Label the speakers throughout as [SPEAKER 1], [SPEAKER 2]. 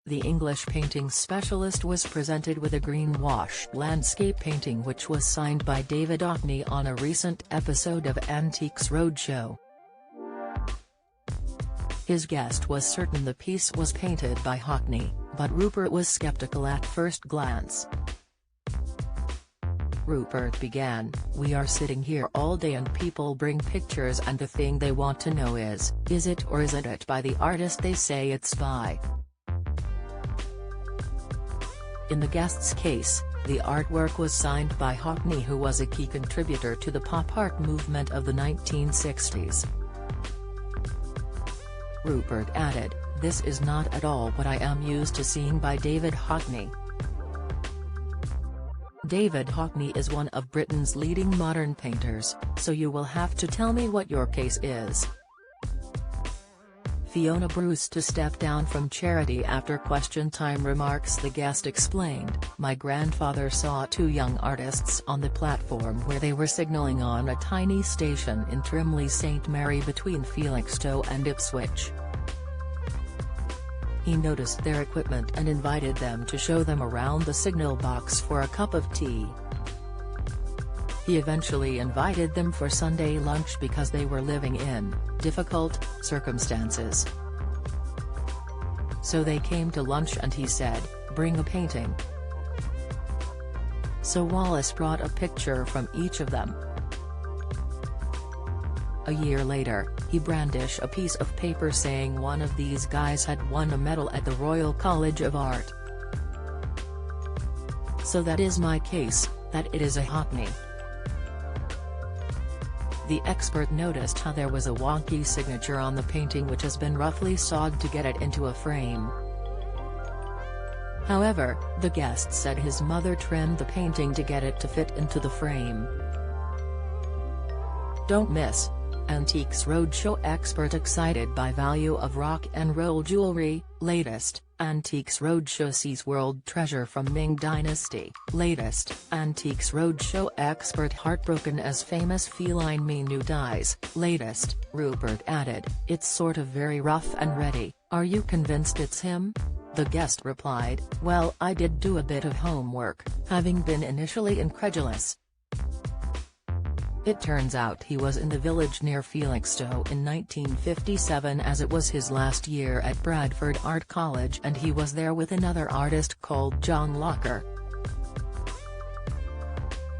[SPEAKER 1] The English painting specialist was presented with a green-wash landscape painting which was signed by David Hockney on a recent episode of Antiques Roadshow. His guest was certain the piece was painted by Hockney, but Rupert was skeptical at first glance. Rupert began, "We are sitting here all day and people bring pictures and the thing they want to know is it or isn't it by the artist they say it's by?" In the guest's case, the artwork was signed by Hockney, who was a key contributor to the pop art movement of the 1960s. Rupert added, "This is not at all what I am used to seeing by David Hockney." David Hockney is one of Britain's leading modern painters, so you will have to tell me what your case is. Fiona Bruce to step down from charity after question time remarks. The guest explained, "My grandfather saw two young artists on the platform where they were signalling on a tiny station in Trimley St Mary between Felixstowe and Ipswich. He noticed their equipment and invited them to show them around the signal box for a cup of tea. He eventually invited them for Sunday lunch because they were living in difficult circumstances. So they came to lunch and he said, 'Bring a painting.' So Wallace brought a picture from each of them. A year later, he brandished a piece of paper saying one of these guys had won a medal at the Royal College of Art. So that is my case, that it is a Hockney." The expert noticed how there was a wonky signature on the painting which has been roughly sawed to get it into a frame. However, the guest said his mother trimmed the painting to get it to fit into the frame. Don't miss. Antiques Roadshow expert excited by value of rock and roll jewelry. Latest, Antiques Roadshow sees world treasure from Ming Dynasty. Latest, Antiques Roadshow expert heartbroken as famous feline Minu dies. Latest, Rupert added, "It's sort of very rough and ready. Are you convinced it's him?" The guest replied, "Well, I did do a bit of homework, having been initially incredulous. It turns out he was in the village near Felixstowe in 1957 as it was his last year at Bradford Art College and he was there with another artist called John Locker."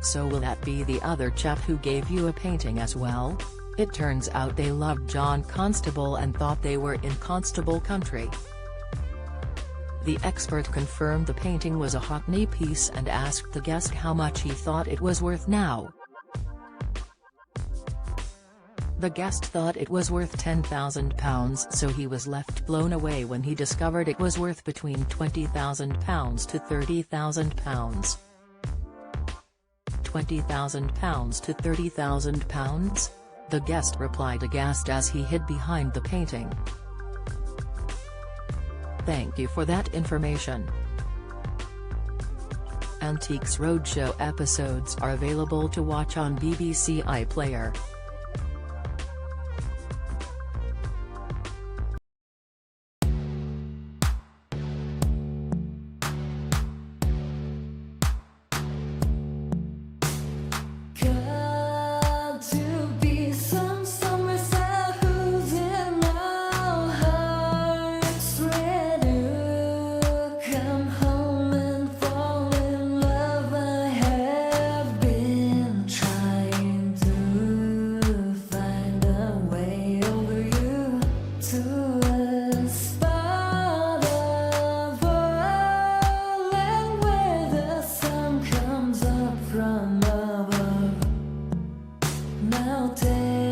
[SPEAKER 1] "So will that be the other chap who gave you a painting as well?" "It turns out they loved John Constable and thought they were in Constable country." The expert confirmed the painting was a Hockney piece and asked the guest how much he thought it was worth now. The guest thought it was worth £10,000, so he was left blown away when he discovered it was worth between £20,000 to £30,000. £20,000 to £30,000? The guest replied aghast as he hid behind the painting. Thank you for that information. Antiques Roadshow episodes are available to watch on BBC iPlayer.
[SPEAKER 2] Now take